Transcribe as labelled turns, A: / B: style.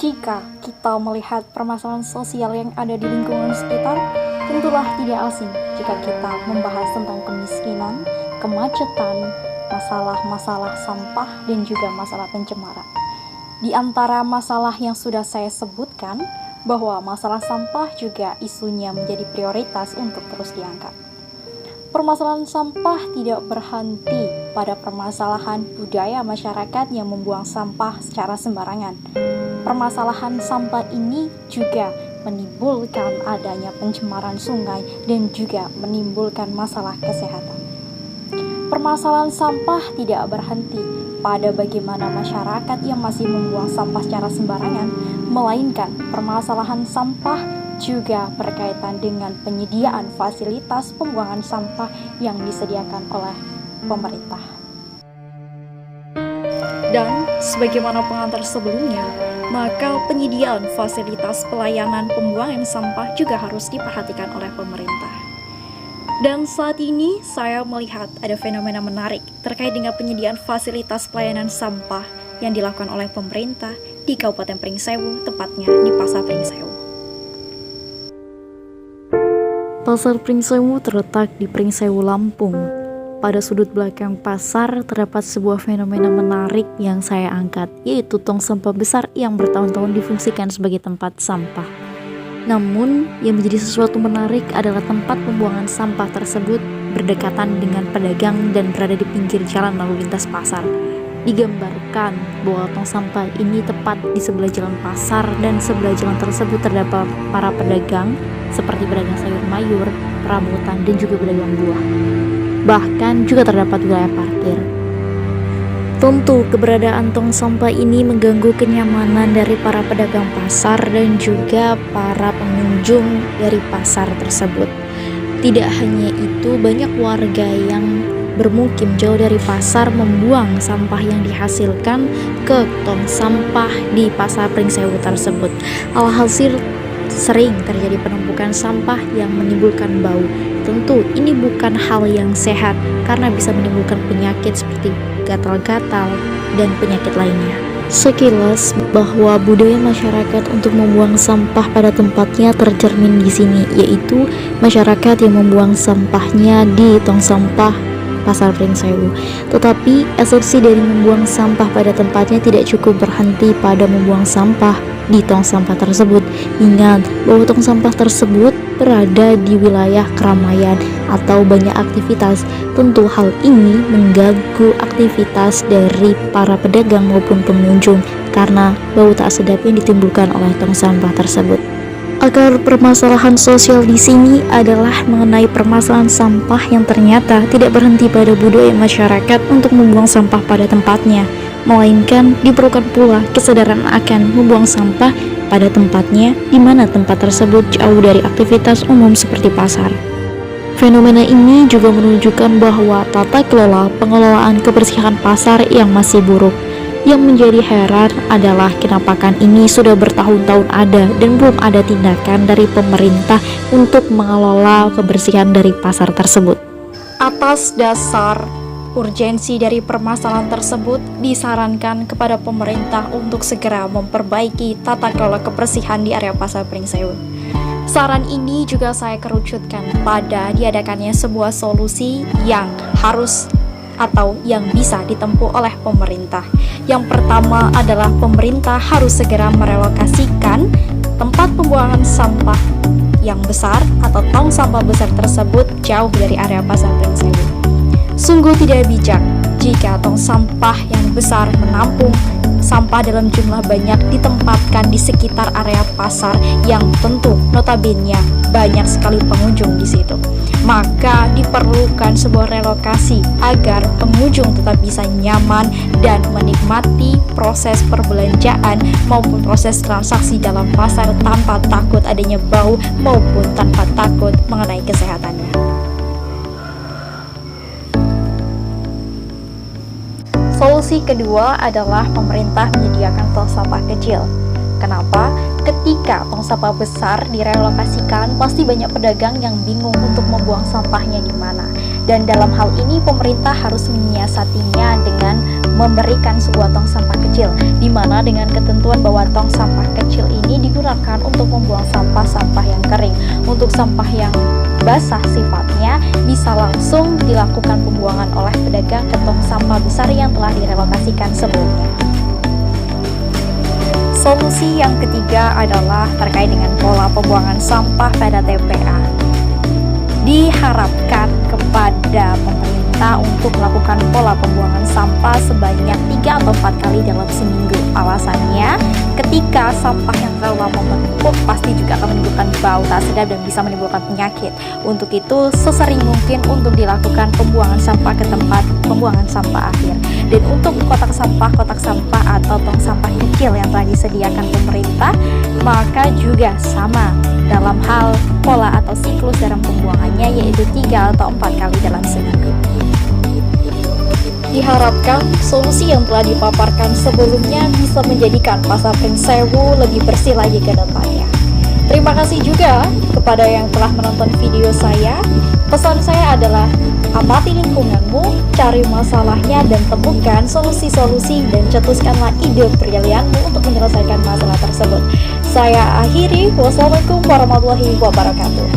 A: Jika kita melihat permasalahan sosial yang ada di lingkungan sekitar, tentulah tidak asing jika kita membahas tentang kemiskinan, kemacetan, masalah-masalah sampah, dan juga masalah pencemaran. Di antara masalah yang sudah saya sebutkan, bahwa masalah sampah juga isunya menjadi prioritas untuk terus diangkat. Permasalahan sampah tidak berhenti pada permasalahan budaya masyarakat yang membuang sampah secara sembarangan. Permasalahan sampah ini juga menimbulkan adanya pencemaran sungai dan juga menimbulkan masalah kesehatan. Permasalahan sampah tidak berhenti pada bagaimana masyarakat yang masih membuang sampah secara sembarangan, melainkan permasalahan sampah juga berkaitan dengan penyediaan fasilitas pembuangan sampah yang disediakan oleh pemerintah. Dan sebagaimana pengantar sebelumnya, maka penyediaan fasilitas pelayanan pembuangan sampah juga harus diperhatikan oleh pemerintah. Dan saat ini saya melihat ada fenomena menarik terkait dengan penyediaan fasilitas pelayanan sampah yang dilakukan oleh pemerintah di Kabupaten Pringsewu, tepatnya di Pasar Pringsewu.
B: Pasar Pringsewu terletak di Pringsewu, Lampung. Pada sudut belakang pasar terdapat sebuah fenomena menarik yang saya angkat, yaitu tong sampah besar yang bertahun-tahun difungsikan sebagai tempat sampah. Namun, yang menjadi sesuatu menarik adalah tempat pembuangan sampah tersebut berdekatan dengan pedagang dan berada di pinggir jalan lalu lintas pasar. Digambarkan bahwa tong sampah ini tepat di sebelah jalan pasar dan sebelah jalan tersebut terdapat para pedagang seperti pedagang sayur mayur, perabotan, dan juga pedagang buah. Bahkan juga terdapat wilayah parkir. Tentu keberadaan tong sampah ini mengganggu kenyamanan dari para pedagang pasar dan juga para pengunjung dari pasar tersebut. Tidak hanya itu, banyak warga yang bermukim jauh dari pasar membuang sampah yang dihasilkan ke tong sampah di Pasar Pringsewu tersebut. Alhasil sering terjadi penumpukan sampah yang menimbulkan bau. Tentu ini bukan hal yang sehat karena bisa menimbulkan penyakit seperti gatal-gatal dan penyakit lainnya. Sekilas bahwa budaya masyarakat untuk membuang sampah pada tempatnya tercermin di sini, yaitu masyarakat yang membuang sampahnya di tong sampah Pasar Pringsewu. Tetapi esensi dari membuang sampah pada tempatnya tidak cukup berhenti pada membuang sampah di tong sampah tersebut. Ingat bahwa tong sampah tersebut berada di wilayah keramaian atau banyak aktivitas. Tentu hal ini mengganggu aktivitas dari para pedagang maupun pengunjung karena bau tak sedap yang ditimbulkan oleh tong sampah tersebut. Akar permasalahan sosial di sini adalah mengenai permasalahan sampah yang ternyata tidak berhenti pada budaya masyarakat untuk membuang sampah pada tempatnya, melainkan diperlukan pula kesadaran akan membuang sampah pada tempatnya di mana tempat tersebut jauh dari aktivitas umum seperti pasar. Fenomena ini juga menunjukkan bahwa tata kelola pengelolaan kebersihan pasar yang masih buruk. Yang menjadi heran adalah kenampakan ini sudah bertahun-tahun ada dan belum ada tindakan dari pemerintah untuk mengelola kebersihan dari pasar tersebut.
A: Atas dasar urgensi dari permasalahan tersebut, disarankan kepada pemerintah untuk segera memperbaiki tata kelola kebersihan di area Pasar Pringsewu. Saran ini juga saya kerucutkan pada diadakannya sebuah solusi yang harus atau yang bisa ditempuh oleh pemerintah. Yang pertama adalah pemerintah harus segera merelokasikan tempat pembuangan sampah yang besar atau tong sampah besar tersebut jauh dari area Pasar Pringsewu. Sungguh tidak bijak jika tong sampah yang besar menampung sampah dalam jumlah banyak ditempatkan di sekitar area pasar yang tentu notabene banyak sekali pengunjung di situ. Maka diperlukan sebuah relokasi agar pengunjung tetap bisa nyaman dan menikmati proses perbelanjaan maupun proses transaksi dalam pasar tanpa takut adanya bau maupun tanpa takut mengenai kesehatannya. Solusi kedua adalah pemerintah menyediakan tong sampah kecil. Kenapa? Ketika tong sampah besar direlokasikan, pasti banyak pedagang yang bingung untuk membuang sampahnya di mana. Dan dalam hal ini pemerintah harus menyiasatinya dengan memberikan sebuah tong sampah kecil, di mana dengan ketentuan bahwa tong sampah kecil ini digunakan untuk membuang sampah-sampah yang kering. Untuk sampah yang basah sifatnya bisa langsung dilakukan pembuangan oleh pedagang ke tong sampah besar yang telah direlokasikan sebelumnya. Solusi yang ketiga adalah terkait dengan pola pembuangan sampah pada TPA. Diharapkan kepada pemerintah untuk melakukan pola pembuangan sampah sebanyak 3 atau 4 kali dalam seminggu. Alasannya, ketika sampah yang terlalu lama menumpuk pasti juga akan menimbulkan bau tak sedap dan bisa menimbulkan penyakit. Untuk itu, sesering mungkin untuk dilakukan pembuangan sampah ke tempat pembuangan sampah akhir. Dan untuk kotak sampah atau tong sampah kecil yang telah disediakan pemerintah, maka juga sama dalam hal pola atau siklus dalam pembuangannya, yaitu 3 atau 4 kali dalam seminggu. Diharapkan solusi yang telah dipaparkan sebelumnya bisa menjadikan Pasar Pringsewu lebih bersih lagi ke depannya. Terima kasih juga kepada yang telah menonton video saya. Pesan saya adalah amati lingkunganmu, cari masalahnya dan temukan solusi-solusi dan cetuskanlah ide brilianmu untuk menyelesaikan masalah tersebut. Saya akhiri, wassalamualaikum warahmatullahi wabarakatuh.